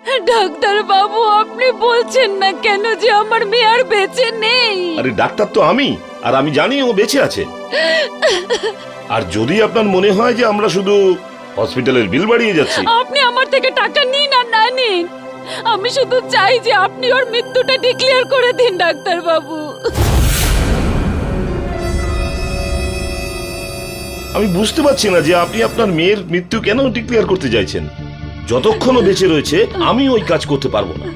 Doctor বাবু, আপনি বলছেন না কেন যে আমার মেয়ে আর বেঁচে নেই? আরে ডাক্তার তো আমি, আর আমি জানি ও বেঁচে আছে। আর যদি আপনার মনে হয় যে আমরা শুধু হসপিটালের বিল বাড়িয়ে যাচ্ছি, আপনি আমার থেকে টাকা নিন আর না নিন, আমি শুধু চাই যে আপনি ওর মৃত্যুটা ডিক্লেয়ার করে দিন ডাক্তার বাবু। আমি বুঝতে পারছি না যে আপনি আপনার মেয়ের মৃত্যু কেন ডিক্লেয়ার করতে চাইছেন। যতক্ষণ ও বেঁচে রয়েছে আমি ওই কাজ করতে পারবো না।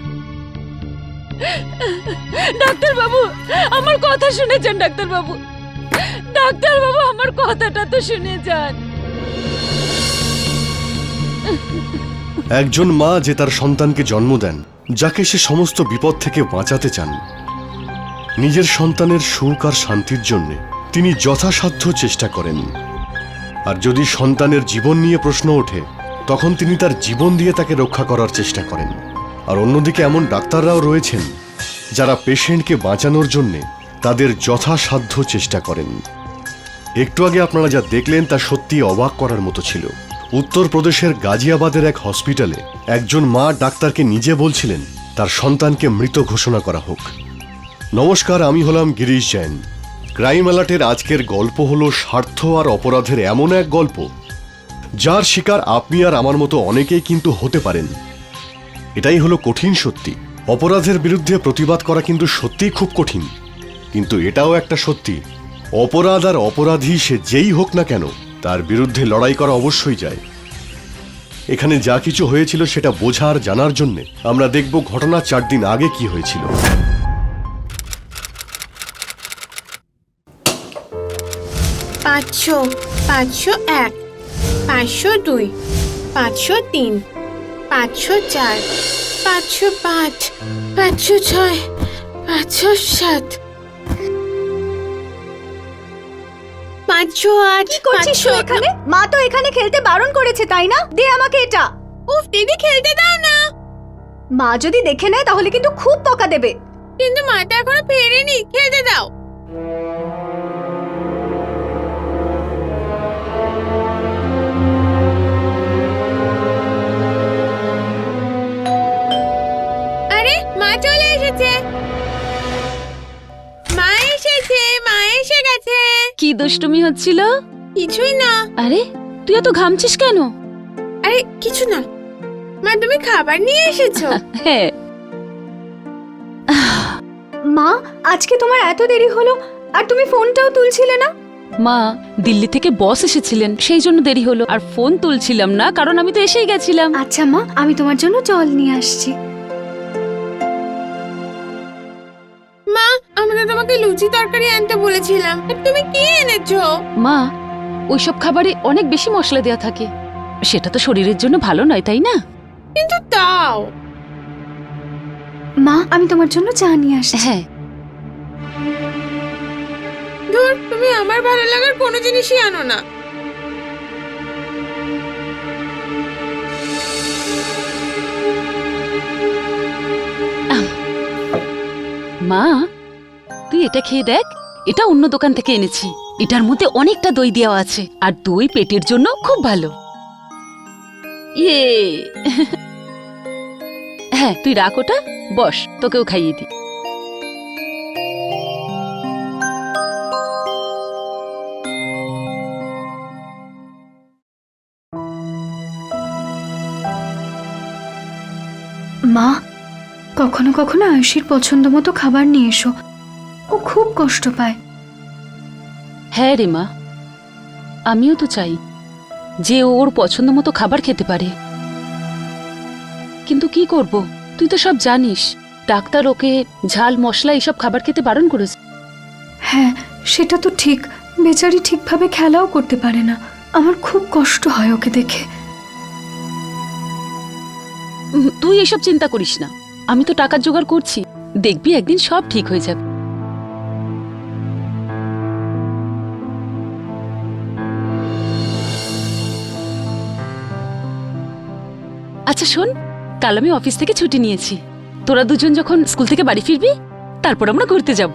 ডাক্তার বাবু, আমার কথা শুনে যান ডাক্তার বাবু। ডাক্তার বাবু, আমার কথাটা তো শুনে যান। একজন মা যে তার সন্তানকে জন্ম দেন, যাকে সে সমস্ত বিপদ থেকে বাঁচাতে চান, নিজের সন্তানের সুখ আর শান্তির জন্য তিনি যথাসাধ্য চেষ্টা করেন। আর যদি সন্তানের জীবন নিয়ে প্রশ্ন ওঠে, তখন তিনি তার জীবন দিয়ে তাকে রক্ষা করার চেষ্টা করেন। আর অন্যদিকে এমন ডাক্তাররাও রয়েছেন যারা পেশেন্টকে বাঁচানোর জন্যে তাদের যথাসাধ্য চেষ্টা করেন। একটু আগে আপনারা যা দেখলেন তা সত্যি অবাক করার মতো ছিল। উত্তরপ্রদেশের গাজিয়াবাদের এক হসপিটালে একজন মা ডাক্তারকে নিজে বলছিলেন তার সন্তানকে মৃত ঘোষণা করা হোক। নমস্কার, আমি হলাম গিরিশ জৈন। ক্রাইম অ্যালার্টের আজকের গল্প হলো স্বার্থ আর অপরাধের এমন এক গল্প যার শিকার আপনি আর আমার মতো অনেকেই কিন্তু হতে পারেন। এটাই হলো কঠিন সত্যি। অপরাধের বিরুদ্ধে প্রতিবাদ করা কিন্তু সত্যিই খুব কঠিন, কিন্তু এটাও একটা সত্যি, অপরাধ আর অপরাধী সে যেই হোক না কেন তার বিরুদ্ধে লড়াই করা অবশ্যই যায়। এখানে যা কিছু হয়েছিল সেটা বোঝার জানার জন্য আমরা দেখব ঘটনা 4 দিন আগে কি হয়েছিল। 500, 501, 502, 503, 504, 505, 506, 507, 508। কি করছিস তুই এখানে? মা তো এখানে খেলতে বারণ করেছে, তাই না? দে আমাকে এটা। উফ দিদি, খেলতে দাও না। মা যদি দেখে নেয় তাহলে কিন্তু খুব বকা দেবে। কিন্তু মাটা এখনো ফেরেনি, খেলতে দাও। আরে মা চলে এসেছে, মা এসেছে, মা এসে গেছে। কি দুষ্টুমি হচ্ছিল? কিছুই না। আরে তুই এত ঘামছিস কেন? আরে কিছু না মা, তুমি খাবার নিয়ে এসেছো? হ্যাঁ। মা, আজকে তোমার এত দেরি হলো আর তুমি ফোনটাও তুলছিলে না। মা, দিল্লি থেকে বস এসেছিলেন, সেই জন্য দেরি হলো। আর ফোন তুলছিলাম না কারণ আমি তো এসেই গেছিলাম। আচ্ছা মা, আমি তোমার জন্য জল নিয়ে আসছি। মা, আমরা তোমাকে লুচি তরকারি আনতে বলেছিলাম, আর তুমি কি এনেছো? মা, ওইসব খাবারে অনেক বেশি মশলা দেওয়া থাকে, সেটা তো শরীরের জন্য ভালো নয়, তাই না? কিন্তু তাও। মা, আমি তোমার জন্য চা নিয়ে আসছি। হ্যাঁ। ধুর, তুমি আমার ভালো লাগার কোনো জিনিসই আনো না। মা, তুই এটা খেয়ে দেখ, এটা অন্য দোকান থেকে এনেছি। এটার মধ্যে অনেকটা দই দেওয়া আছে, আর দই পেটের জন্য খুব ভালো। ইয়ে। হ্যাঁ, তুই রাখ ওটা, বস, তোকেও খাইয়ে দি। মা, কখনো কখনো আয়ুষীর পছন্দ মতো খাবার নিয়ে এসো, ও খুব কষ্ট পায়। হ্যাঁ রে মা, আমিও তো চাই যে ও ওর পছন্দ মতো খাবার খেতে পারে, কিন্তু কি করব, তুই তো সব জানিস, ডাক্তার ওকে ঝাল মশলা এইসব খাবার খেতে বারণ করেছে। হ্যাঁ, সেটা তো ঠিক। বেচারি ঠিকভাবে খেলাও করতে পারে না। আমার খুব কষ্ট হয় ওকে দেখে। তুই এসব চিন্তা করিস না, আমি তো টাকার জোগাড় করছি, দেখবি একদিন সব ঠিক হয়ে যাবে। আচ্ছা শোন, কাল আমি অফিস থেকে ছুটি নিয়েছি, তোরা দুজন যখন স্কুল থেকে বাড়ি ফিরবি তারপর আমরা ঘুরতে যাব।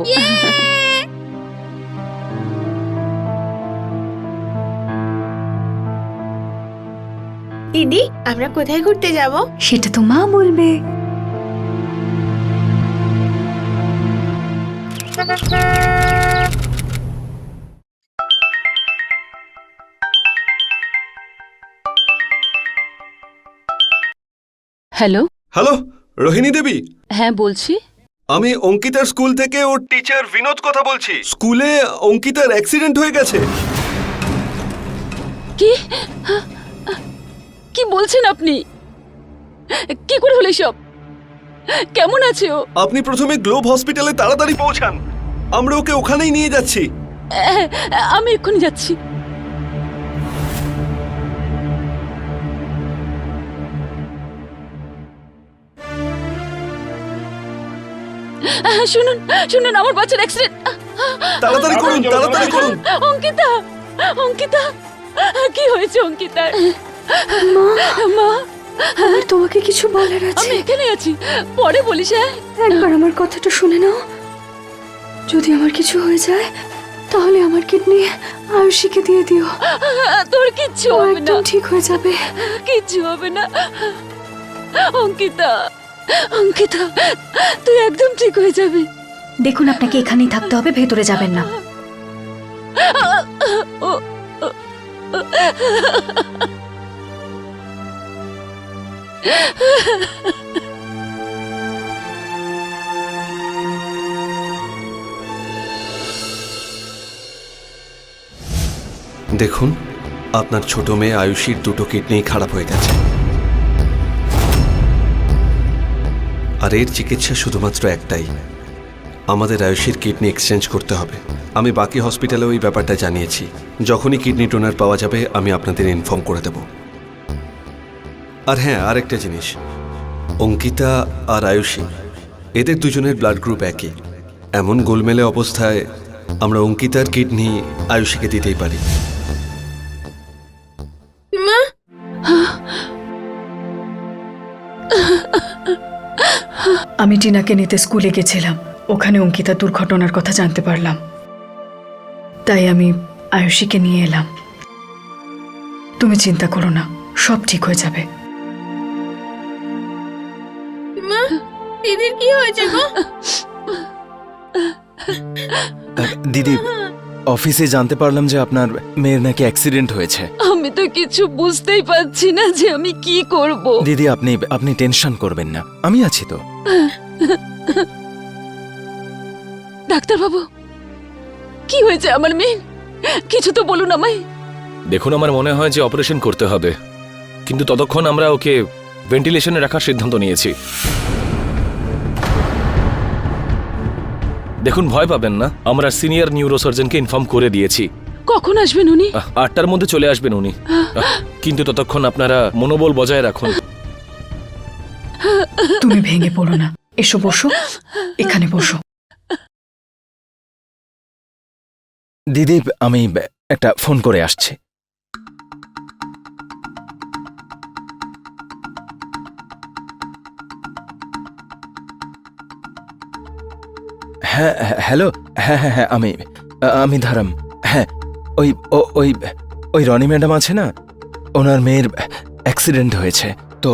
দিদি আমরা কোথায় ঘুরতে যাব? সেটা তো মা বলবে। হ্যালো। হ্যালো, রোহিণী দেবী। হ্যাঁ বলছি। আমি অঙ্কিতার স্কুল থেকে ওর টিচার বিনোদ কথা বলছি। স্কুলে অঙ্কিতার অ্যাক্সিডেন্ট হয়ে গেছে। কি কি বলছেন আপনি? কি করে হলো সব? কেমন আছে ও? আপনি প্রথমে গ্লোব হসপিটালে তাড়াতাড়ি পৌঁছান, আমরা ওকে ওখানেই নিয়ে যাচ্ছি। আমি এক্ষুনি যাচ্ছি। শুনুন শুনুন, আমার বাচ্চার অ্যাক্সিডেন্ট। তাড়াতাড়ি করুন, তাড়াতাড়ি করুন। অঙ্কিতা, অঙ্কিতা, কি হয়েছে অঙ্কিতার? মা, আমার তোমাকে কিছু বলার আছে। আমি এখানে আছি, পরে বলিস। হ্যাঁ, একবার আমার কথাটা শুনে নাও। যদি আমার কিছু হয়ে যায় তাহলে আমার কিডনি আয়ুষীকে দিয়ে দিও। তোর কিচ্ছু ও হবে না, একদম ঠিক হয়ে যাবে। কিচ্ছু হবে না। অঙ্কিতা, অঙ্কিতা, তুই একদম ঠিক হয়ে যাবি। দেখুন, আপনাকে এখানেই থাকতে হবে, ভেতরে যাবেন না। দেখুন, আপনার ছোট মেয়ে আয়ুষীর দুটো কিডনি খারাপ হয়ে গেছে, আর এর চিকিৎসা শুধুমাত্র একটাই, আমাদের আয়ুষীর কিডনি এক্সচেঞ্জ করতে হবে। আমি বাকি হসপিটালে ওই ব্যাপারটা জানিয়েছি। যখনই কিডনি ডোনার পাওয়া যাবে আমি আপনাদের ইনফর্ম করে দেব। আর হ্যাঁ, আরেকটা জিনিস, অঙ্কিতা আর আয়ুষী এদের দুজনের ব্লাড গ্রুপ একই। এমন গোলমেলে অবস্থায় আমরা অঙ্কিতার কিডনি আয়ুষীকে দিতেই পারি। মা, আমি টিনাকে নিতে স্কুলে গেছিলাম, ওখানে অঙ্কিতা দুর্ঘটনার কথা জানতে পারলাম, তাই আমি আয়ুষীকে নিয়ে এলাম। তুমি চিন্তা করো না, সব ঠিক হয়ে যাবে। মা, দিদির কি হয়েছে গো? দিদি, অফিসে জানতে পারলাম যে আপনার মেয়ের নাকি অ্যাক্সিডেন্ট হয়েছে। আমি তো কিছু বুঝতেই পারছি না যে আমি কি করব। দিদি, আপনি টেনশন করবেন না, আমি আছি তো। ডাক্তারবাবু, কি হয়েছে আমার মেয়ে? কিছু তো বলুন আমায়। দেখুন, আমার মনে হয় যে অপারেশন করতে হবে, কিন্তু ততক্ষণ আমরা ওকে ভেন্টিলেশনে রাখার সিদ্ধান্ত নিয়েছি। দেখুন, ভয় পাবেন না, আমরা সিনিয়র নিউরোসার্জনকে ইনফর্ম করে দিয়েছি। কখন আসবেন উনি? 8টার মধ্যে চলে আসবেন উনি। কিন্তু ততক্ষণ আপনারা মনোবল বজায় রাখুন। তুমি ভেঙে পড়ো না, এসো বসো, এখানে বসো। দিদি, আমি একটা ফোন করে আসছি। হ্যাঁ, হ্যালো। হ্যাঁ হ্যাঁ হ্যাঁ, আমি ধারাম। হ্যাঁ, ওই রনি ম্যাডাম আছে না, ওনার মেয়ের অ্যাক্সিডেন্ট হয়েছে, তো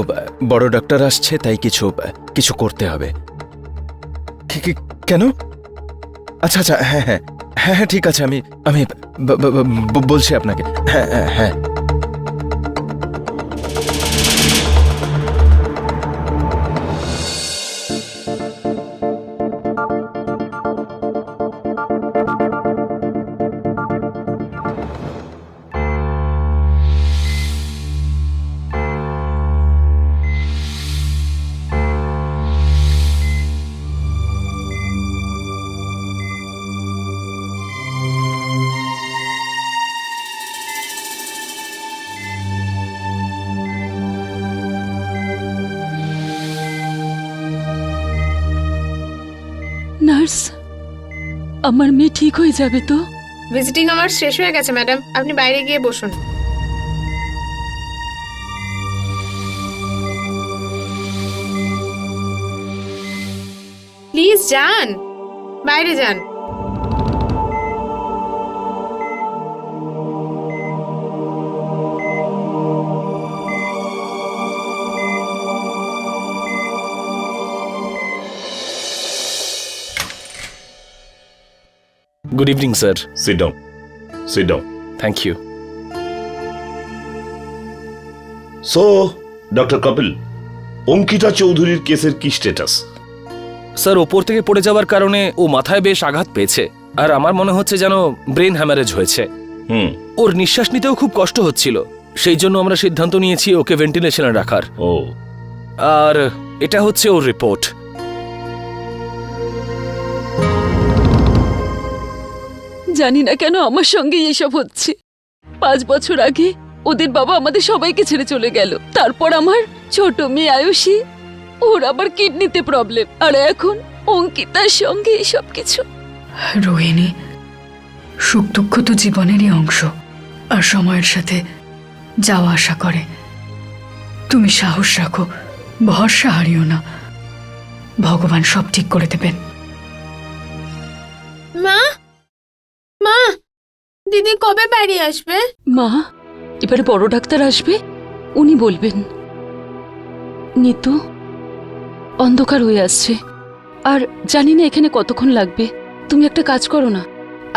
বড় ডাক্তার আসছে, তাই কিছু করতে হবে। কেন? আচ্ছা আচ্ছা, হ্যাঁ হ্যাঁ হ্যাঁ হ্যাঁ, ঠিক আছে, আমি বলছি আপনাকে। হ্যাঁ হ্যাঁ হ্যাঁ। নার্স, আমার মেয়ে ঠিক হয়ে যাবে তো? ভিজিটিং আমার শেষ হয়ে গেছে ম্যাডাম, আপনি বাইরে গিয়ে বসুন। প্লিজ যান, বাইরে যান। Good evening sir. Sit down, sit down. Thank you. So doctor Kapil, Ankita চৌধুরীর কেসের কি স্ট্যাটাস? স্যার, ওপর থেকে পড়ে যাওয়ার কারণে ও মাথায় বেশ আঘাত পেয়েছে, আর আমার মনে হচ্ছে যেন ব্রেন হ্যামারেজ হয়েছে। হুম। ওর নিঃশ্বাস নিতেও খুব কষ্ট হচ্ছিল, সেই জন্য আমরা সিদ্ধান্ত নিয়েছি ওকে ভেন্টিলেশনে রাখার। ও, আর এটা হচ্ছে ওর রিপোর্ট। জানি না কেন আমার সঙ্গে এসব হচ্ছে। 5 বছর আগে ওদের বাবা আমাদের সবাইকে ছেড়ে চলে গেল। তারপর আমার ছোট মেয়ে আয়ুষী, ওর আবার কিডনিতে প্রবলেম, আর এখন অঙ্কিতার সঙ্গে এসব কিছু। রোহিণী, সুখ দুঃখ তো জীবনেরই অংশ, আর সময়ের সাথে যাওয়া আসা করে। তুমি সাহস রাখো, ভরসা হারিও না, ভগবান সব ঠিক করে দেবেন। মা, মা, দিদি কবে বাড়ি আসবে? মা, এবারে বড় ডাক্তার আসবে, উনি বলবেন। নিতু, অন্ধকার হয়ে আসছে, আর জানি না এখানে কতক্ষণ লাগবে। তুমি একটা কাজ করো না,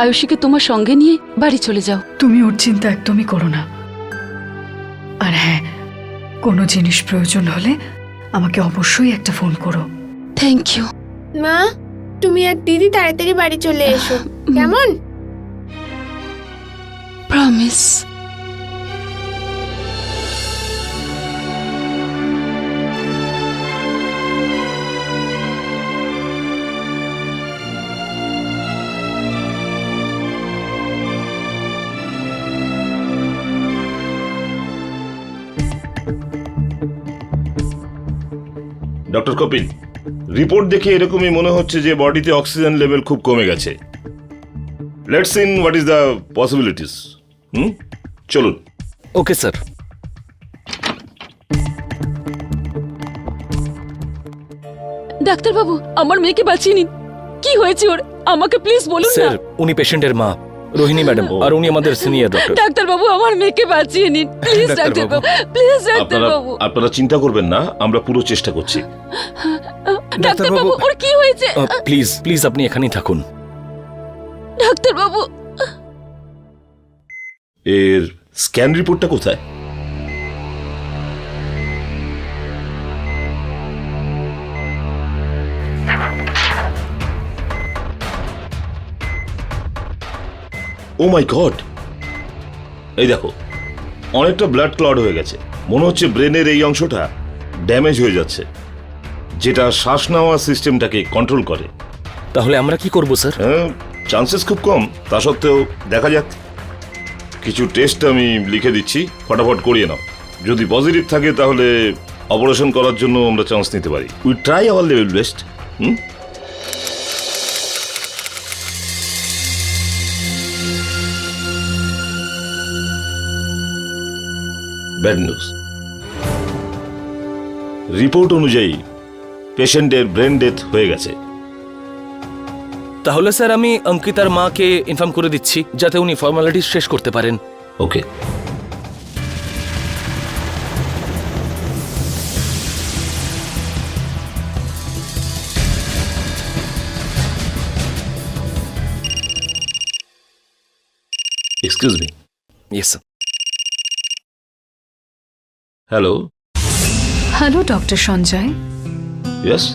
আয়ুষীকে তোমার সঙ্গে নিয়ে বাড়ি চলে যাও। তুমি ওর চিন্তা একদমই করো না। আর হ্যাঁ, কোনো জিনিস প্রয়োজন হলে আমাকে অবশ্যই একটা ফোন করো। Thank you. মা, তুমি আর দিদি তাড়াতাড়ি বাড়ি চলে এসো, কেমন? প্রমিস। ডক্টর কপিল, রিপোর্ট দেখে এরকমই মনে হচ্ছে যে বডিতে অক্সিজেন লেভেল খুব কমে গেছে। Let's see what is the possibilities. চলুন। Okay sir. ডাক্তারবাবু, আমার মেয়েকে বাঁচিয়ে নিন। কি হয়েছে ওর, আমাকে প্লিজ বলুন না। স্যার, উনি পেশেন্টের মা রোহিণী ম্যাডাম, আর উনি আমাদের সিনিয়র ডক্টর। ডাক্তারবাবু, আমার মেয়েকে বাঁচিয়ে নিন প্লিজ। ডাক্তারবাবু। ডাক্তারবাবু, প্লিজ ডাক্তারবাবু। আপনারা চিন্তা করবেন না, আমরা পুরো চেষ্টা করছি। ডাক্তারবাবু, ওর কি হয়েছে? প্লিজ প্লিজ আপনি এখানেই থাকুন। ডাক্তারবাবু, এর স্ক্যান রিপোর্টটা কোথায়? ও মাই গড, এই দেখো, অনেকটা ব্লাড ক্লট হয়ে গেছে। মনে হচ্ছে ব্রেনের এই অংশটা ড্যামেজ হয়ে যাচ্ছে, যেটা শ্বাস নেওয়া সিস্টেমটাকে কন্ট্রোল করে। তাহলে আমরা কি করব স্যার? হ্যাঁ, চান্সেস খুব কম, তা সত্ত্বেও দেখা যাক। কিছু টেস্ট আমি লিখে দিচ্ছি, ফটাফট করিয়ে নাও। যদি পজিটিভ থাকে তাহলে অপারেশন করার জন্য আমরা চান্স নিতে পারি। We try our level best. Bad news. Report অনুযায়ী পেশেন্টের ব্রেন ডেথ হয়ে গেছে। তাহলে স্যার আমি অঙ্কিতার মাকে ইনফর্ম করে দিচ্ছি, যাতে উনি ফর্মালিটিস শেষ করতে পারেন। Okay. Excuse me. Yes sir. Hello. Hello doctor Sanjay. Yes.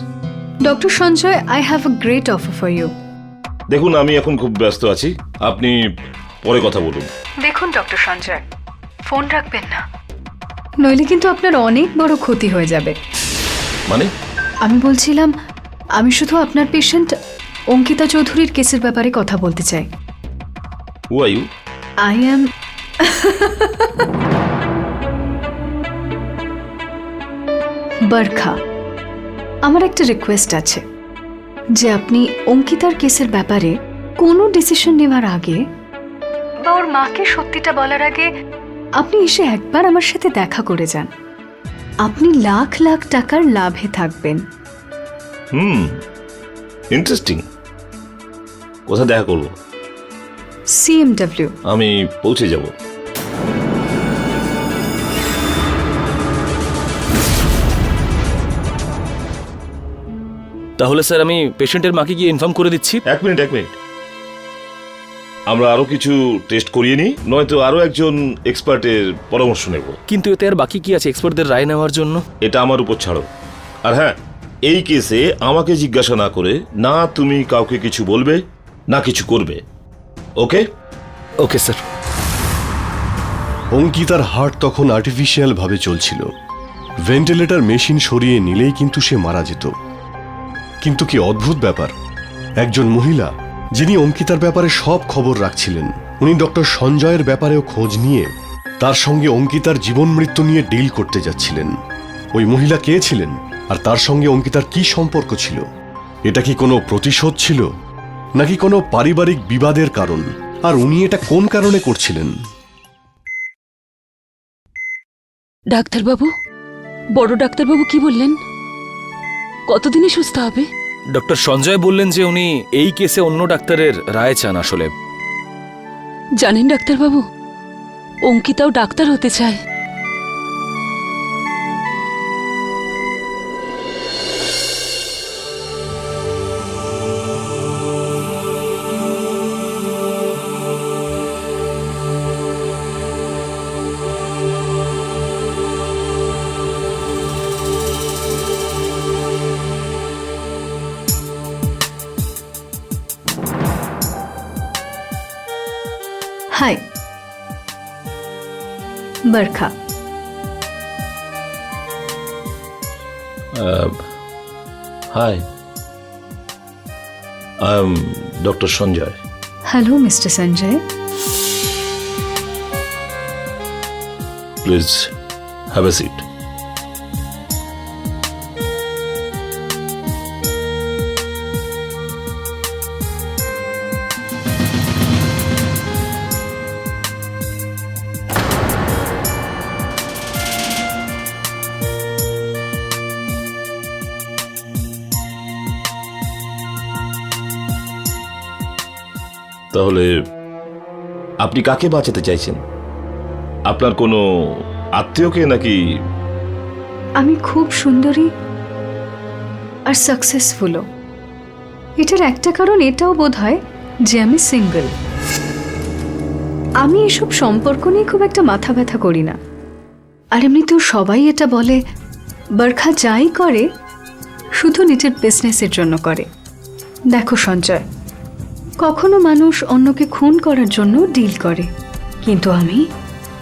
Doctor Sanjay, I have a great offer for you. দেখুন, আমি এখন খুব ব্যস্ত আছি, আপনি পরে কথা বলুন। দেখুন ডক্টর সঞ্জয়, ফোন রাখবেন না, নইলে কিন্তু আপনার অনেক বড় ক্ষতি হয়ে যাবে। মানে? আমি বলছিলাম, আমি শুধু আপনার পেশেন্ট অঙ্কিতা চৌধুরীর কেসের ব্যাপারে কথা বলতে চাই। Who are you? I am Barkha. আমার একটা রিকোয়েস্ট আছে যে আপনি অঙ্কিতার কেসের ব্যাপারে কোনো ডিসিশন নেওয়ার আগে বা ওর মাকে সত্যিটা বলার আগে আপনি এসে একবার আমার সাথে দেখা করে যান। আপনি লাখ লাখ টাকার লাভে থাকবেন। ইন্টারেস্টিং। কোথায় দেখা করবো? সিএমডব্লিউ। আমি পৌঁছে যাব। তাহলে স্যার আমি পেশেন্টের মাকে গিয়ে ইনফর্ম করে দিচ্ছি। এক মিনিট। আমরা আরো কিছু টেস্ট করিয়ে নিই, নয়তো আরো একজন এক্সপার্টের পরামর্শ নেব। কিন্তু এতে আর বাকি কি আছে এক্সপার্টদের রায় নেওয়ার জন্য? এটা আমার উপর ছাড়ো। আর হ্যাঁ, এই কেসে আমাকে জিজ্ঞাসা না করে না তুমি কাউকে কিছু বলবে না কিছু করবে, ওকে? Okay sir. অঙ্কিতার হার্ট তখন আর্টিফিশিয়াল ভাবে চলছিল। ভেন্টিলেটর মেশিন সরিয়ে নিলেই কিন্তু সে মারা যেত। কিন্তু কি অদ্ভুত ব্যাপার, একজন মহিলা যিনি অঙ্কিতার ব্যাপারে সব খবর রাখছিলেন, উনি ডক্টর সঞ্জয়ের ব্যাপারেও খোঁজ নিয়ে তার সঙ্গে অঙ্কিতার জীবন মৃত্যু নিয়ে ডিল করতে যাচ্ছিলেন। ওই মহিলা কে ছিলেন আর তার সঙ্গে অঙ্কিতার কি সম্পর্ক ছিল? এটা কি কোনো প্রতিশোধ ছিল নাকি কোনো পারিবারিক বিবাদের কারণ? আর উনি এটা কোন কারণে করছিলেন? ডাক্তারবাবু, বড় ডাক্তারবাবু কি বললেন? কতদিনে সুস্থ হবে? ডক্টর সঞ্জয় বললেন যে উনি এই কেসে অন্য ডাক্তারের রায় চান। আসলে জানেন ডাক্তারবাবু, অঙ্কিতাও ডাক্তার হতে চায়। Hi, Barkha. Hi, I am doctor Sanjay. Hello mister Sanjay. Please have a seat. তাহলে আপনি কাকে বাঁচাতে চাইছেন? আপনার কোনো আত্মীয়কে নাকি? আমি খুব সুন্দরী আর সাকসেসফুলও। এটার একটা কারণ এটাও বোধ হয় যে আমি সিঙ্গেল। আমি এসব সম্পর্ক নিয়ে খুব একটা মাথা ব্যথা করি না। আর এমনিতেও সবাই এটা বলে, বরখা যাই করে শুধু নিজের বিজনেসের জন্য করে। দেখো সঞ্জয়, কখনো মানুষ অন্যকে খুন করার জন্য ডিল করে, কিন্তু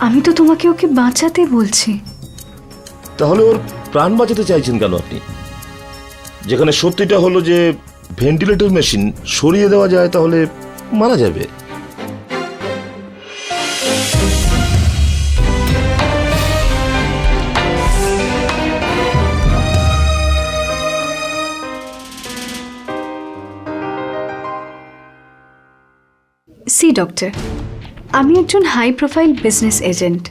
আমি তো তোমাকে ওকে বাঁচাতে বলছি। তাহলে ওর প্রাণ বাঁচাতে চাইছেন কেন আপনি? যেখানে সত্যিটা হলো যে ভেন্টিলেটর মেশিন সরিয়ে দেওয়া যায় তাহলে মারা যাবে। সি ডক্টর, আমি একজন হাই প্রোফাইল বিজনেস এজেন্ট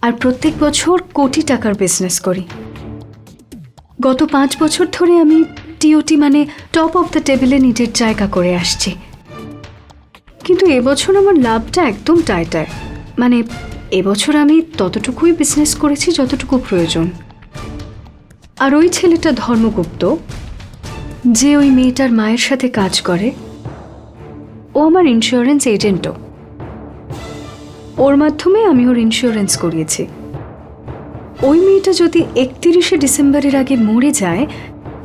আর প্রত্যেক বছর কোটি টাকার বিজনেস করি। গত 5 বছর ধরে আমি টিওটি মানে টপ অফ দ্য টেবিলে নিজের জায়গা করে আসছি। কিন্তু এবছর আমার লাভটা একদম টাইটায়। মানে এবছর আমি ততটুকুই বিজনেস করেছি যতটুকু প্রয়োজন। আর ওই ছেলেটা ধর্মগুপ্ত, যে ওই মেয়েটার মায়ের সাথে কাজ করে, ও আমার ইন্স্যুরেন্স এজেন্টও। ওর মাধ্যমে আমি ওর ইন্স্যুরেন্স করিয়েছি। ওই মেয়েটা যদি 31শে ডিসেম্বরের আগে মরে যায়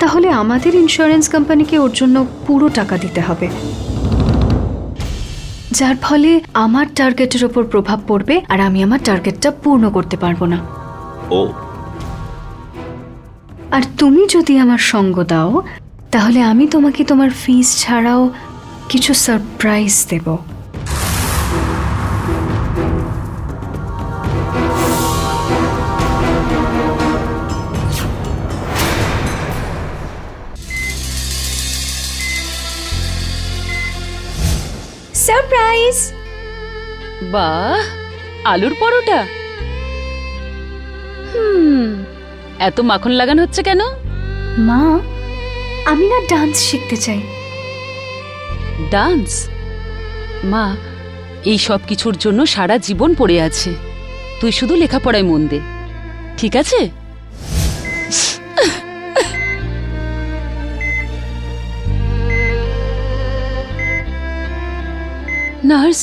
তাহলে আমাদের ইন্স্যুরেন্স কোম্পানিকে ওর জন্য পুরো টাকা দিতে হবে, যার ফলে আমার টার্গেটের ওপর প্রভাব পড়বে আর আমি আমার টার্গেটটা পূর্ণ করতে পারবো না। ও, আর তুমি যদি আমার সঙ্গ দাও তাহলে আমি তোমাকে তোমার ফিস ছাড়াও কিছু সারপ্রাইজ দেব। সারপ্রাইজ! বাহ, আলুর পরোটা। এত মাখন লাগানো হচ্ছে কেন? মা, আমি না ডান্স শিখতে চাই। ডান্স? মা, এই সব কিছুর জন্য সারা জীবন পড়ে আছে। তুই শুধু লেখাপড়ায় মন দে, ঠিক আছে? নার্স,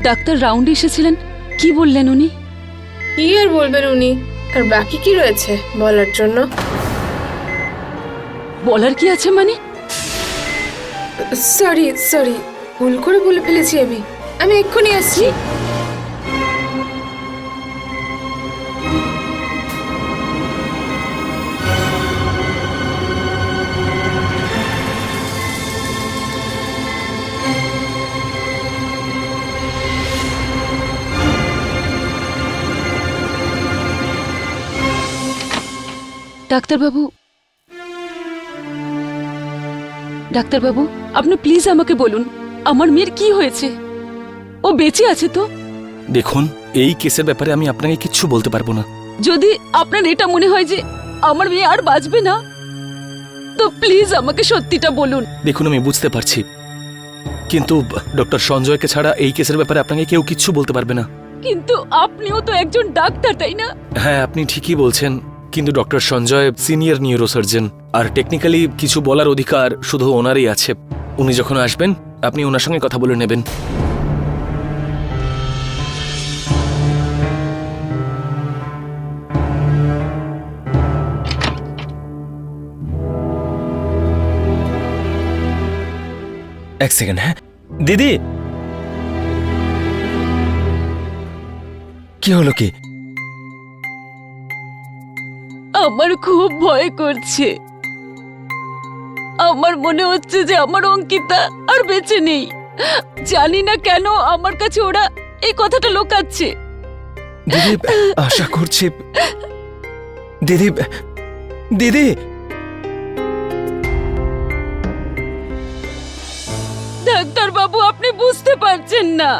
ডাক্তার রাউন্ডে এসেছিলেন, কি বললেন উনি? কি আর বলবেন উনি, আর বাকি কি রয়েছে বলার জন্য? বলার কি আছে মানে? সরি, ভুল করে বলে ফেলেছি আমি এক্ষুনি আসছি। ডাক্তারবাবু, ডাক্তারবাবু, আপনি প্লিজ আমাকে বলুন আমার মেয়ের কি হয়েছে। ও বেঁচে আছে তো? দেখুন, এই কেসের ব্যাপারে আমি আপনাকে কিচ্ছু বলতে পারবো না। যদি আপনার এটা মনে হয় যে আমার মেয়ে আর বাঁচবে না, তো প্লিজ আমাকে সত্যিটা বলুন। দেখুন, আমি বুঝতে পারছি, কিন্তু ডক্টর সঞ্জয়কে ছাড়া এই কেসের ব্যাপারে আপনাকে কেউ কিচ্ছু বলতে পারবে না। কিন্তু আপনিও তো একজন ডাক্তার, তাই না? হ্যাঁ, আপনি ঠিকই বলছেন, কিন্তু ডক্টর সঞ্জয় সিনিয়র নিউরোসার্জন, আর টেকনিক্যালি কিছু বলার অধিকার শুধু ওনারই আছে। উনি যখন আসবেন আপনি ওনার সঙ্গে কথা বলে নেবেন। এক সেকেন্ড। হ্যাঁ দিদি, কি হলো কি? আমার খুব ভয় করছে। আমার মনে হচ্ছে যে আমার অঙ্কিতা আর বেঁচে নেই। জানি না কেন আমার কাছে ওরা এই কথাটা লুকাচ্ছে। দিদি, আশা করছি। দিদি, দিদি, ডাক্তার বাবু, আপনি বুঝতে পারছেন না,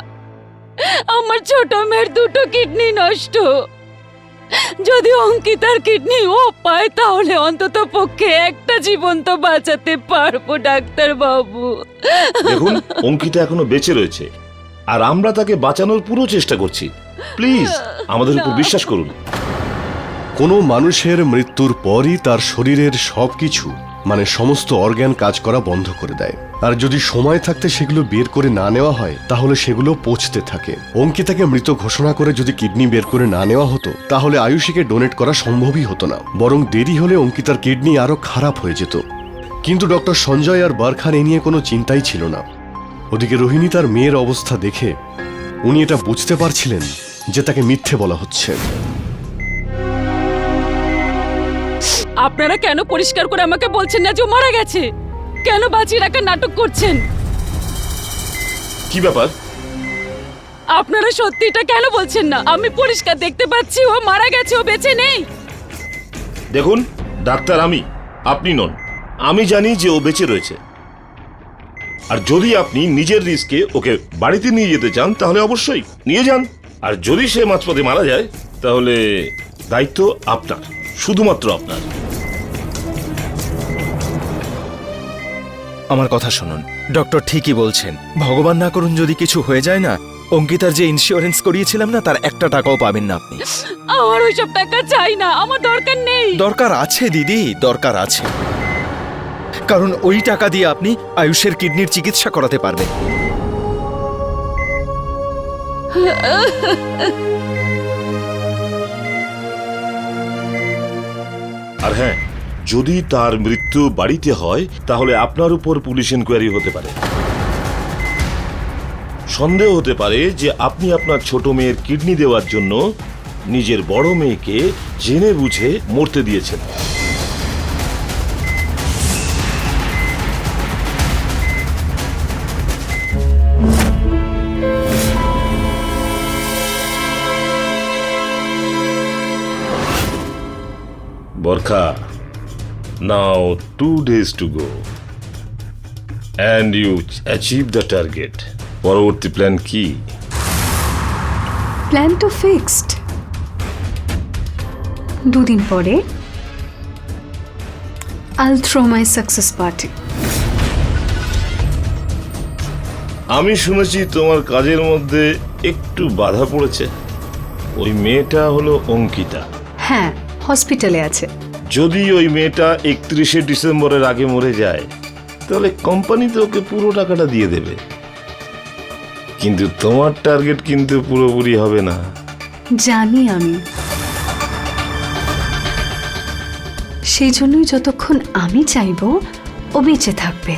আমার ছোট মেয়ের দুটো কিডনি নষ্ট। যদি অঙ্কিতার কিডনি ও পায় তাহলে অন্তত পক্ষে একটা জীবন তো বাঁচাতে পারবো ডাক্তার বাবু। দেখুন, অঙ্কিতা এখনো বেঁচে রয়েছে আর আমরা তাকে বাঁচানোর পুরো চেষ্টা করছি। প্লিজ আমাদের উপর বিশ্বাস করুন। কোনো মানুষের মৃত্যুর পরই তার শরীরের সবকিছু মানে সমস্ত অর্গ্যান কাজ করা বন্ধ করে দেয়, আর যদি সময় থাকতে সেগুলো বের করে না নেওয়া হয় তাহলে সেগুলো পচতে থাকে। অঙ্কিতাকে মৃত ঘোষণা করে যদি কিডনি বের করে না নেওয়া হতো তাহলে আয়ুষীকে ডোনেট করা সম্ভবই হতো না, বরং দেরি হলে অঙ্কিতার কিডনি আরো খারাপ হয়ে যেত। কিন্তু ডক্টর সঞ্জয় আর বারখান এ নিয়ে কোনো চিন্তাই ছিল না। ওদিকে রোহিণী তার মেয়ের অবস্থা দেখে উনি এটা বুঝতে পারছিলেন যে তাকে মিথ্যে বলা হচ্ছে। আপনারা কেন পরিষ্কার করে আমাকে বলছেন না যে ও মারা গেছে? কেন বাঁচিয়ে রাখার নাটক করছেন? কি ব্যাপার? আপনারা সত্যিটা কেন বলছেন না? আমি পরিষ্কার দেখতে পাচ্ছি ও মারা গেছে, ও বেঁচে নেই। দেখুন ডাক্তার, আপনি নন। আমি জানি যে ও বেঁচে রয়েছে, আর যদি আপনি নিজের রিস্কে ওকে বাড়িতে নিয়ে যেতে চান তাহলে অবশ্যই নিয়ে যান। আর যদি সে মাঝপথে মারা যায় তাহলে দায়িত্ব আপনার, শুধুমাত্র আপনার। আমার কথা শুনুন, ডক্টর ঠিকই বলছেন। ভগবান না করুন যদি কিছু হয়ে যায় না, অঙ্কিতার যে ইন্স্যুরেন্স করিয়েছিলাম না তার একটা টাকাও পাবেন না আপনি। আমার ওইসব টাকা চাই না, আমার দরকার নেই। দরকার আছে দিদি, দরকার আছে, কারণ ওই টাকা দিয়ে আপনি আয়ুষের কিডনির চিকিৎসা করাতে পারবেন। আর হ্যাঁ, যদি তার মৃত্যু বাড়িতে হয় তাহলে আপনার উপর পুলিশ ইনকোয়ারি হতে পারে। সন্দেহ হতে পারে যে আপনি আপনার ছোট মেয়ের কিডনি দেওয়ার জন্য নিজের বড় মেয়েকে জেনে বুঝে মরতে দিয়েছেন। Borkha, now 2 days to go. And you achieved the target. পরবর্তী প্ল্যান কি? প্ল্যান তো ফিক্সড। 2 দিন পরে I'll throw my success party. আমি শুনেছি তোমার কাজের মধ্যে একটু বাধা পড়েছে। ওই মেয়েটা হলো অঙ্কিতা। হ্যাঁ, হসপিটালে আছে। যদি ওই মেয়েটা 31শে ডিসেম্বরের আগে মরে যায় তাহলে কোম্পানি তো ওকে পুরো টাকাটা দিয়ে দেবে। কিন্তু তোমার টার্গেট কিন্তু পুরোপুরি হবে না। জানি আমি, সেই জন্যই যতক্ষণ আমি চাইবো ও বেঁচে থাকবে।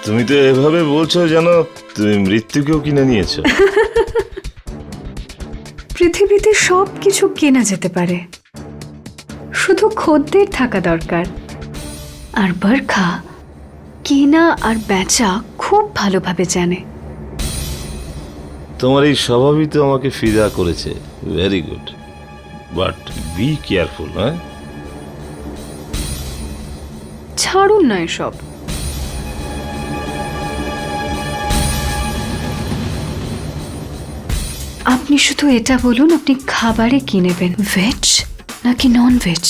তুমি তো এভাবে বলছো যেন তুমি মৃত্যুকেও কিনে নিয়েছো। পৃথিবীতে সব কিছু কেনা যেতে পারে, শুধু খদ্দের থাকা দরকার। আর বরখা কেনা আর বেচা খুব ভালোভাবে জানে। তোমার এই স্বভাবই তো আমাকে ফিদা করেছে। Very good, but be careful. হ্যাঁ, ছাড়ুন না এসব। আপনি শুধু এটা বলুন, আপনি খাবারে কি নেবেন, ভেজ নাকি নন ভেজ?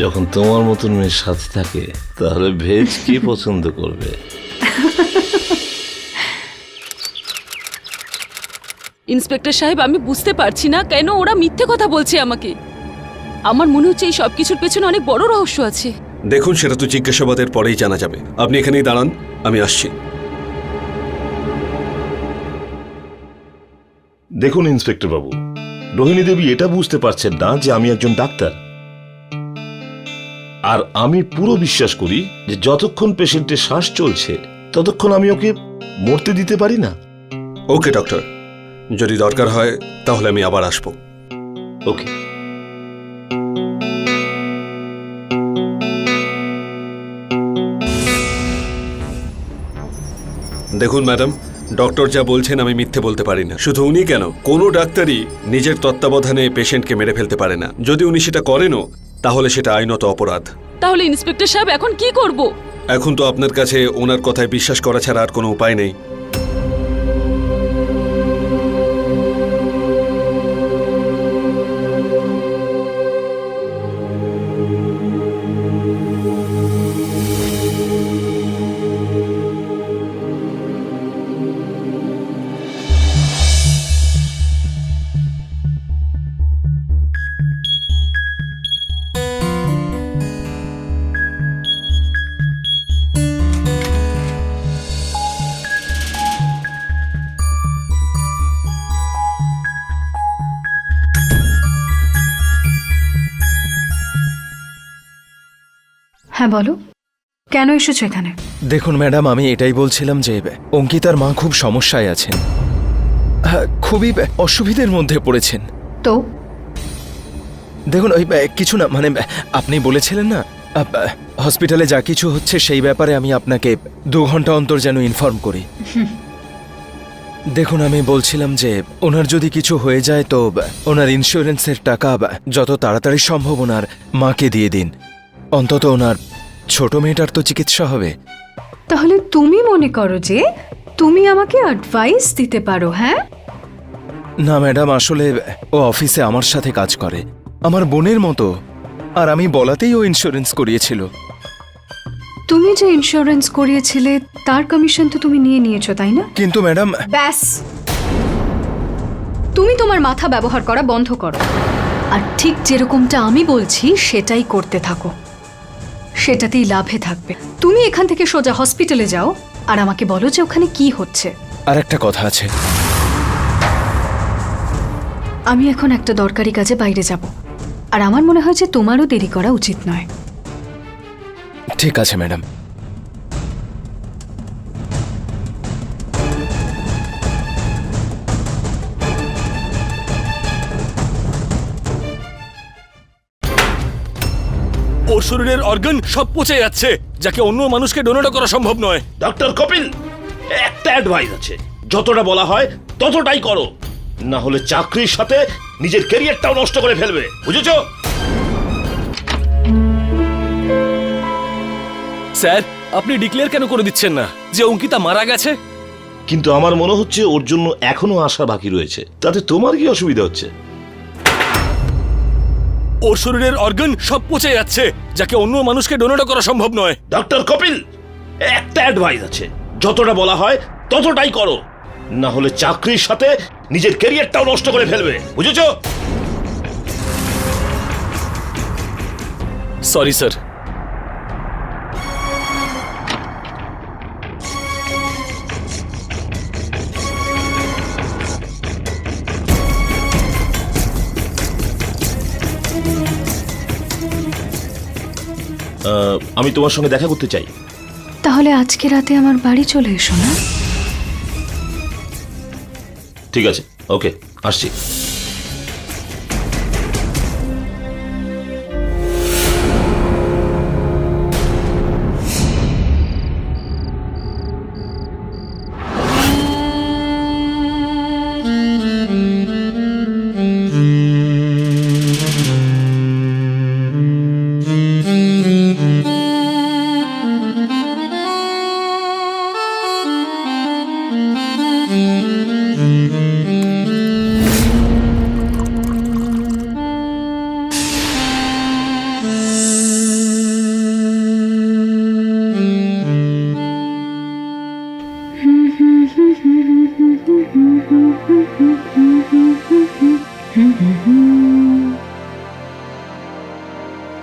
যখন তোমার মতন মেয়ের সাথে থাকে তাহলে ভেজ কি পছন্দ করবে? ইন্সপেক্টর সাহেব, আমি বুঝতে পারছি না কেন ওরা মিথ্যে কথা বলছে আমাকে। আমার মনে হচ্ছে এই সব কিছুর পেছনে অনেক বড় রহস্য আছে। দেখুন, সেটা তো জিজ্ঞাসাবাদের পরেই জানা যাবে। আপনি এখানেই দাঁড়ান, আমি আসছি। দেখুন ইন্সপেক্টর বাবু, রোহিণী দেবী এটা বুঝতে পারছেন না যে আমি একজন ডাক্তার। আর আমি পুরো বিশ্বাস করি যে যতক্ষণ পেশেন্টের শ্বাস চলছে ততক্ষণ আমি ওকে মরতে দিতে পারি না। ওকে ডক্টর, যদি দরকার হয় তাহলে আমি আবার আসবো। ওকে। দেখুন ম্যাডাম, ডক্টর যা বলছেন আমি মিথ্যে বলতে পারি না। শুধু উনি কেন, কোনো ডাক্তারই নিজের তত্ত্বাবধানে পেশেন্টকে মেরে ফেলতে পারে না। যদি উনি সেটা করেনও তাহলে সেটা আইনত অপরাধ। তাহলে ইন্সপেক্টর সাহেব এখন কি করব? এখন তো আপনার কাছে ওনার কথায় বিশ্বাস করা ছাড়া আর কোনো উপায় নেই। হ্যাঁ বলো, কেন এসেছো এখানে? দেখুন ম্যাডাম, আমি এটাই বলছিলাম যে অঙ্কিতার মা খুব সমস্যায় আছেন, খুবই অসুবিধার মধ্যে পড়েছেন। তো দেখুন, ওই কিছু না, মানে আপনি বলেছিলেন না হসপিটালে যা কিছু হচ্ছে সেই ব্যাপারে আমি আপনাকে 2 ঘন্টা অন্তর যেন ইনফর্ম করি। দেখুন, আমি বলছিলাম যে ওনার যদি কিছু হয়ে যায় তো ওনার ইন্স্যুরেন্সের টাকা যত তাড়াতাড়ি সম্ভব ওনার মাকে দিয়ে দিন। অন্তত ওনার ছোট মেয়েটার তো চিকিৎসা হবে। তাহলে তুমি মনে করো যে তুমি আমাকে অ্যাডভাইস দিতে পারো? হ্যাঁ না ম্যাডাম, আসলে ও অফিসে আমার সাথে কাজ করে, আমার বোনের মতো, আর আমি বলাতেই ও ইন্স্যুরেন্স করিয়েছিল। তুমি যে ইন্স্যুরেন্স করিয়েছিলে তার কমিশন তো তুমি নিয়েছো, তাই না? কিন্তু ম্যাডাম, ব্যাস, তুমি তোমার মাথা ব্যবহার করা বন্ধ করো, আর ঠিক যেরকমটা আমি বলছি সেটাই করতে থাকো, সেটাতেই লাভে থাকবে। তুমি এখান থেকে সোজা হসপিটালে যাও আর আমাকে বলো যে ওখানে কি হচ্ছে। আর একটা কথা আছে, আমি এখন একটা দরকারি কাজে বাইরে যাব, আর আমার মনে হয় যে তোমারও দেরি করা উচিত নয়। ঠিক আছে ম্যাডাম। ওর শরীরের অর্গান সব পচে যাচ্ছে, যাকে অন্য মানুষকে ডোনেট করা সম্ভব নয়। ডক্টর কপিল, একটা অ্যাডভাইস আছে, যতটা বলা হয় ততটাই করো, না হলে চাকরির সাথে নিজের ক্যারিয়ারটাও নষ্ট করে ফেলবে, বুঝেছো? স্যার, আপনি ডিক্লেয়ার কেন করে দিচ্ছেন না যে অঙ্কিতা মারা গেছে? কিন্তু আমার মনে হচ্ছে ওর জন্য এখনো আশা বাকি রয়েছে। তাতে তোমার কি অসুবিধা হচ্ছে? ওর শরীরের অর্গান সব পচে যাচ্ছে, যাকে অন্য মানুষকে ডোনেট করা সম্ভব নয়। ডক্টর কপিল, একটা অ্যাডভাইস আছে, যতটা বলা হয় ততটাই করো, না হলে চাকরির সাথে নিজের ক্যারিয়ারটাও নষ্ট করে ফেলবে, বুঝেছো? Sorry sir. আমি তোমার সঙ্গে দেখা করতে চাই। তাহলে আজকে রাতে আমার বাড়ি চলে এসো না। ঠিক আছে, ওকে, আসছি।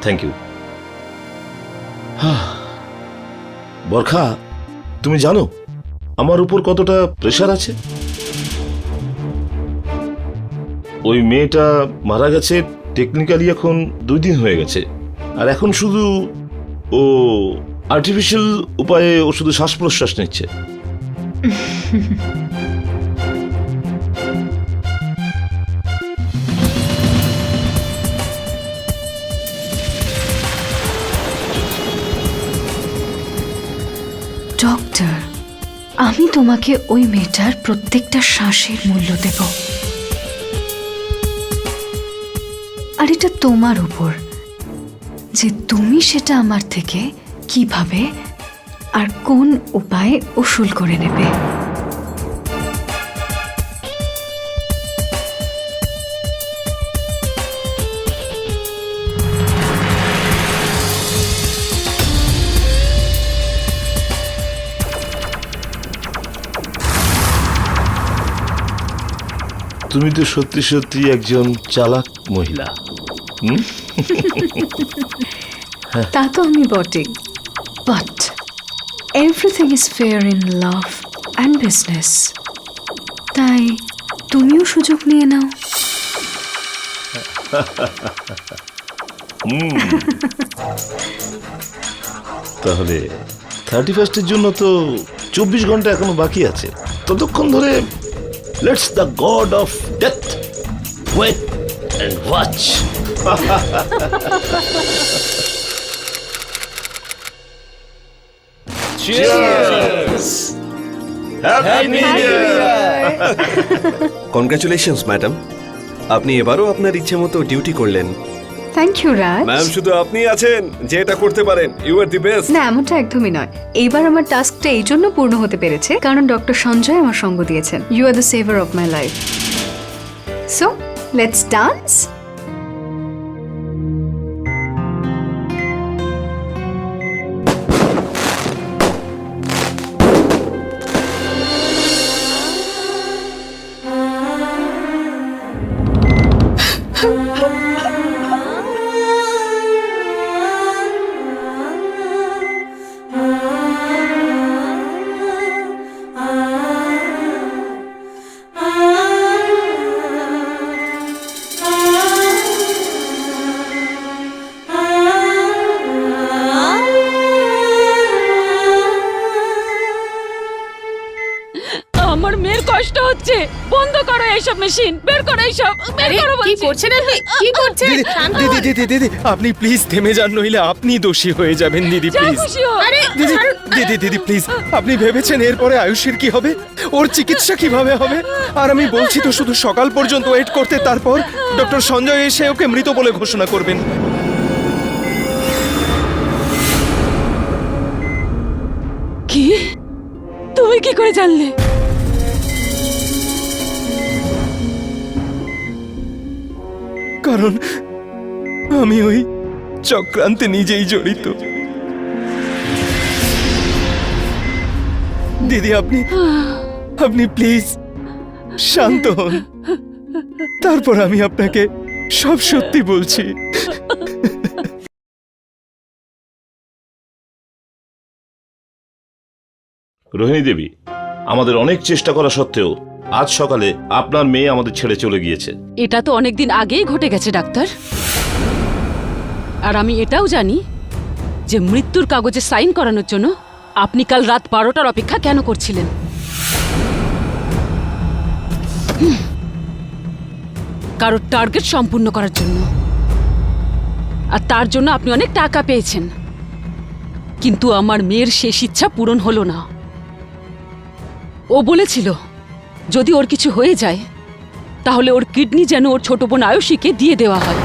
Thank you. বরখা, তুমি জানো আমার উপর কতটা প্রেশার আছে? ওই মেয়েটা মারা গেছে টেকনিক্যালি এখন 2 দিন হয়ে গেছে, আর এখন শুধু ও আর্টিফিশিয়াল উপায়ে ও শুধু শ্বাস প্রশ্বাস নিচ্ছে। ডক্টর, আমি তোমাকে ওই মেয়েটার প্রত্যেকটা শ্বাসের মূল্য দেব, আর এটা তোমার উপর যে তুমি সেটা আমার থেকে কিভাবে আর কোন উপায়ে উসুল করে নেবে। তুমি তো সত্যি সত্যি একজন চালাক মহিলা। তা তো আমি বটে, but everything is fair in love and business. তাই তুমিও সুযোগ নিয়ে নাও। তাহলে 31st জন্য তো 24 ঘন্টা এখনো বাকি আছে। ততক্ষণ ধরে let's the god of death wait and watch. Congratulations madam, আপনি এবারও আপনার ইচ্ছে মতো ডিউটি করলেন। Thank you Raj. ম্যাম, শুধু আপনি আছেন যে এটা করতে পারেন। You are the best. না, এমনটা একদমই নয়। এইবার আমার টাস্কটা এই জন্য পূর্ণ হতে পেরেছে কারণ ডক্টর সঞ্জয় আমার সঙ্গ দিয়েছেন। You are the saviour of my life. So let's dance. আমার মেয়ের কষ্ট হচ্ছে, বন্ধ করো এইসব মেশিন, বের করো এইসব, বের করো কি বলছি। করছেন আপনি? কি করছেন? শান্ত হন। দিদি দিদি দিদি আপনি প্লিজ থেমে যান, নইলে আপনি দোষী হয়ে যাবেন দিদি, যা প্লিজ। খুশি হো। আরে দিদি ছাড়ুন। দিদি দিদি প্লিজ, আপনি ভেবেছেন এরপরে আয়ুষের কি হবে, ওর চিকিৎসা কিভাবে হবে? আর আমি বলছি তো শুধু সকাল পর্যন্ত ওয়েট করতে, তারপর ডক্টর সঞ্জয় এসে ওকে মৃত বলে ঘোষণা করবেন। কি? তুমি কি করে জানলে? কারণ আমি ওই চক্রান্তে নিজেই জড়িত। দিদি আপনি প্লিজ শান্ত হন, তারপর আমি আপনাকে সব সত্যি বলছি। রোহিণী দেবী, আমাদের অনেক চেষ্টা করা সত্ত্বেও আজ সকালে আপনার মেয়ে আমাদের ছেড়ে চলে গিয়েছে। এটা তো অনেকদিন আগেই ঘটে গেছে ডাক্তার। আর আমি এটাও জানি যে মৃত্যুর কাগজে সাইন করানোর জন্য আপনি কাল রাত 12টার অপেক্ষা কেন করছিলেন? কারোর টার্গেট সম্পূর্ণ করার জন্য। আর তার জন্য আপনি অনেক টাকা পেয়েছেন, কিন্তু আমার মেয়ের শেষ ইচ্ছা পূরণ হলো না। ও বলেছিল যদি ওর কিছু হয়ে যায় তাহলে ওর কিডনি যেন ওর ছোট বোন আয়ুষীকে দিয়ে দেওয়া হয়,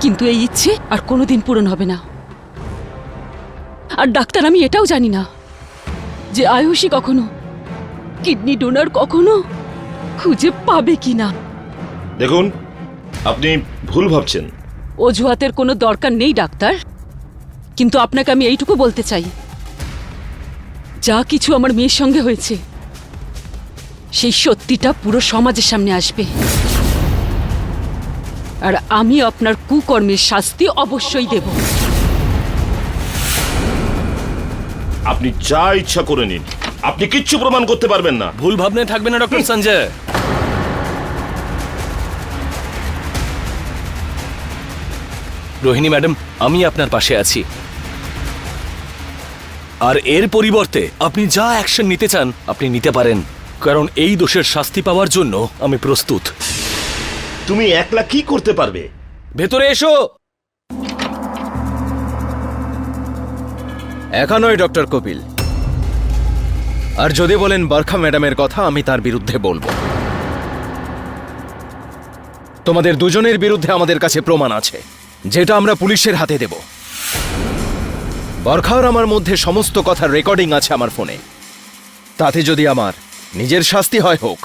কিন্তু এই ইচ্ছে আর কোনোদিন পূরণ হবে না। আর ডাক্তার, আমি এটাও জানি না যে আয়ুষী কখনো কিডনি ডোনার কখনো খুঁজে পাবে কিনা। দেখুন, আপনি ভুল ভাবছেন। অজুহাতের কোনো দরকার নেই ডাক্তার, কিন্তু আপনাকে আমি এইটুকু বলতে চাই, যা কিছু আমার মেয়ের সঙ্গে হয়েছে সেই সত্যিটা পুরো সমাজের সামনে আসবে, আর আমি আপনার কুকর্মের শাস্তি অবশ্যই দেব। আপনি যা ইচ্ছা করে নিন, আপনি কিচ্ছু প্রমাণ করতে পারবেন না। ভুল ভাবনায় থাকবে না ডক্টর সঞ্জয়। রোহিণী ম্যাডাম, আমি আপনার পাশে আছি, আর এর পরিবর্তে আপনি যা অ্যাকশন নিতে চান আপনি নিতে পারেন, কারণ এই দোষের শাস্তি পাওয়ার জন্য আমি প্রস্তুত। তুমি একলা কি করতে পারবে? ভেতরে এসো। একা নয় ডক্টর কপিল, আর যদি বলেন বরখা ম্যাডামের কথা, আমি তার বিরুদ্ধে বলবো। তোমাদের দুজনের বিরুদ্ধে আমাদের কাছে প্রমাণ আছে, যেটা আমরা পুলিশের হাতে দেব। বরখার আমার মধ্যে সমস্ত কথার রেকর্ডিং আছে আমার ফোনে। তাতে যদি আমার নিজের শাস্তি হয় হোক,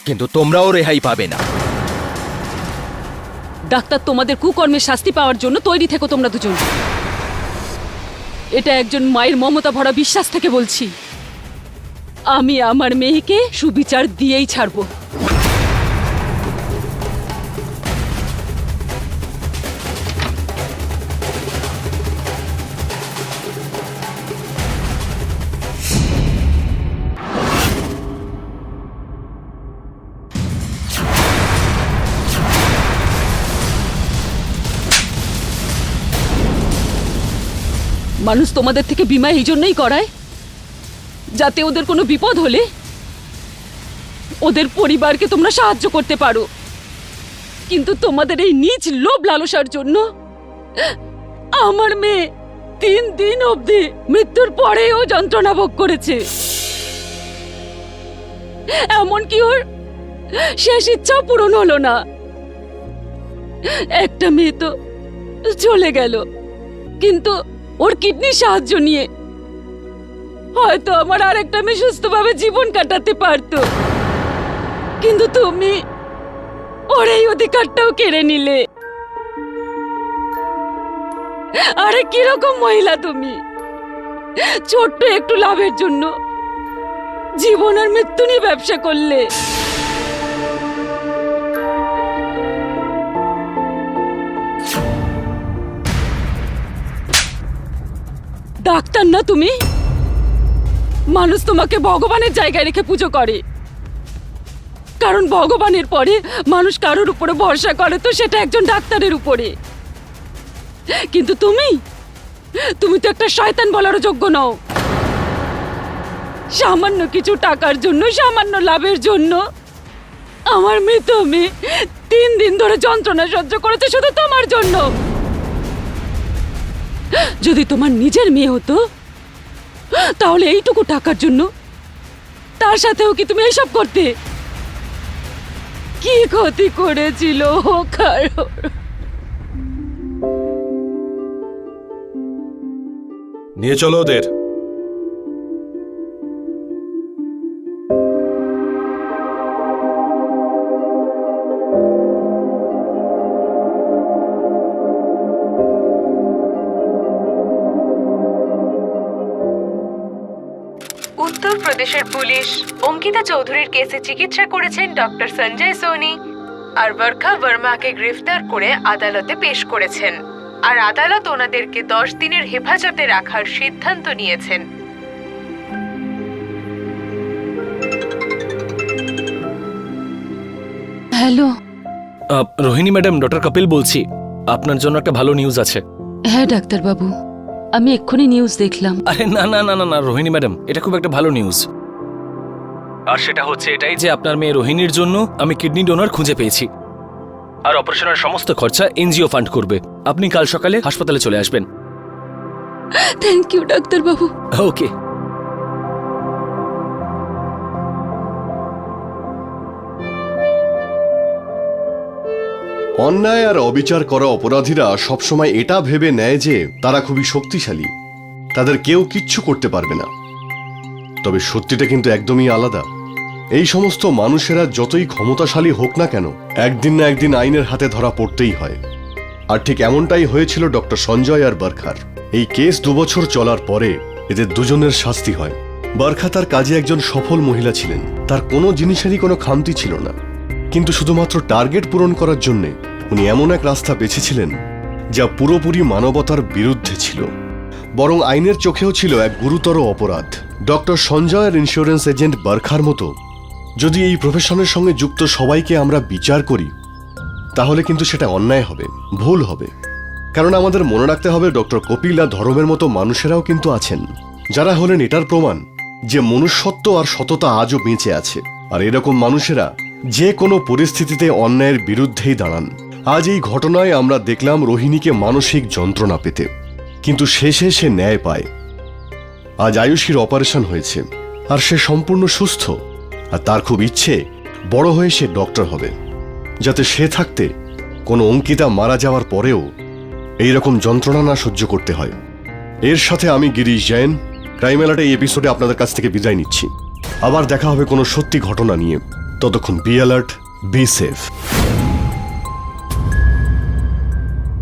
কিন্তু তোমরাও রেহাই পাবে না। ডাক্তার, তোমাদের কুকর্মের শাস্তি পাওয়ার জন্য তৈরি থেকো তোমরা দুজন। এটা একজন মায়ের মমতা ভরা বিশ্বাস থেকে বলছি। আমি আমার মেয়েকে সুবিচার দিয়েই ছাড়বো। মানুষ তোমাদের থেকে বীমা এই জন্যই করায় যাতে ওদের কোনো বিপদ হলে ওদের পরিবারকে তোমরা সাহায্য করতে পারো, কিন্তু তোমাদের এই নীচ লোভ লালসার জন্য আমার মেয়ে 3 দিন অবধি মৃত্যুর পরেও যন্ত্রণা ভোগ করেছে। এমনকি ওর শেষ ইচ্ছাও পূরণ হলো না। একটা মেয়ে তো চলে গেল, কিন্তু ওর কিডনির সাহায্য নিয়ে হয়তো আমার আরেকটা মেয়ে সুস্থভাবে জীবন কাটাতে পারতো, কিন্তু তুমি ওর এই অধিকারটাও কেড়ে নিলে। আরে কিরকম মহিলা তুমি! ছোট্ট একটু লাভের জন্য জীবন আর মৃত্যু নিয়ে ব্যবসা করলে। ডাক্তার না তুমি? মানুষ তোমাকে ভগবানের জায়গায় রেখে পুজো করে, কারণ ভগবানের পরে মানুষ কারোর উপরে ভরসা করে তো সেটা একজন ডাক্তারের উপরে। কিন্তু তুমি তো একটা শয়তান বলারও যোগ্য নও। সামান্য কিছু টাকার জন্য, সামান্য লাভের জন্য আমার মৃত মেয়ে 3 দিন ধরে যন্ত্রণা সহ্য করেছে শুধু তোমার জন্য। যদি তোমার নিজের মেয়ে হতো তাহলে এইটুকু টাকার জন্য তার সাথেও কি তুমি এইসব করতে? কি ক্ষতি করেছিল ও কারোর? নিয়ে চলো ওদের। উত্তরপ্রদেশের পুলিশ অঙ্কিতা চৌধুরীর কেসে চিকিৎসা করেছেন ডক্টর সঞ্জয় সোনি আর বরখা বর্মাকে গ্রেফতার করে আদালতে পেশ করেছেন, আর আদালত ওনাদেরকে 10 দিনের হেফাজতে রাখার সিদ্ধান্ত নিয়েছেন। Hello. Rohini madam, doctor Kapil বলছি। আপনার জন্য একটা ভালো নিউজ আছে। হ্যাঁ ডাক্তারবাবু। আমি এক্ষুনি নিউজ দেখলাম। আরে না না না না না রোহিণী ম্যাডাম, এটা খুব একটা ভালো নিউজ। আর সেটা হচ্ছে এটাই যে আপনার মেয়ে রোহিণীর জন্য আমি কিডনি ডোনার খুঁজে পেয়েছি, আর অপারেশনের সমস্ত খরচা এনজিও ফান্ড করবে। আপনি কাল সকালে হাসপাতালে চলে আসবেন। থ্যাংক ইউ ডাক্তারবাবু। ওকে। অন্যায় আর অবিচার করা অপরাধীরা সবসময় এটা ভেবে নেয় যে তারা খুবই শক্তিশালী, তাদের কেউ কিচ্ছু করতে পারবে না। তবে সত্যিটা কিন্তু একদমই আলাদা। এই সমস্ত মানুষেরা যতই ক্ষমতাশালী হোক না কেন, একদিন না একদিন আইনের হাতে ধরা পড়তেই হয়। আর ঠিক এমনটাই হয়েছিল ডক্টর সঞ্জয় আর বরখার। এই কেস 2 বছর চলার পরে এদের দুজনের শাস্তি হয়। বরখা তার কাজে একজন সফল মহিলা ছিলেন, তার কোনো জিনিসেরই কোনো খামতি ছিল না, কিন্তু শুধুমাত্র টার্গেট পূরণ করার জন্য উনি এমন এক রাস্তা বেছেছিলেন যা পুরোপুরি মানবতার বিরুদ্ধে ছিল, বরং আইনের চোখেও ছিল এক গুরুতর অপরাধ। ডক্টর সঞ্জয়ের ইন্স্যুরেন্স এজেন্ট বরখার মতো যদি এই প্রফেশনের সঙ্গে যুক্ত সবাইকে আমরা বিচার করি, তাহলে কিন্তু সেটা অন্যায় হবে, ভুল হবে। কারণ আমাদের মনে রাখতে হবে ডক্টর কপিল আর ধর্মের মতো মানুষেরাও কিন্তু আছেন, যারা হলেন এটার প্রমাণ যে মনুষ্যত্ব আর সততা আজও বেঁচে আছে। আর এরকম মানুষেরা যে কোনো পরিস্থিতিতে অন্যায়ের বিরুদ্ধেই দাঁড়ান। আজ এই ঘটনায় আমরা দেখলাম রোহিণীকে মানসিক যন্ত্রণা পেতে, কিন্তু শেষে সে ন্যায় পায়। আজ আয়ুষীর অপারেশন হয়েছে আর সে সম্পূর্ণ সুস্থ, আর তার খুব ইচ্ছে বড় হয়ে সে ডক্টর হবে, যাতে সে থাকতে কোনো অঙ্কিতা মারা যাওয়ার পরেও এইরকম যন্ত্রণা না সহ্য করতে হয়। এর সাথে আমি গিরিশ জৈন ক্রাইম অ্যালার্ট এই এপিসোডে আপনাদের কাছ থেকে বিদায় নিচ্ছি। আবার দেখা হবে কোনো সত্যি ঘটনা নিয়ে। ততক্ষণ বি অ্যালার্ট, বি সেফ।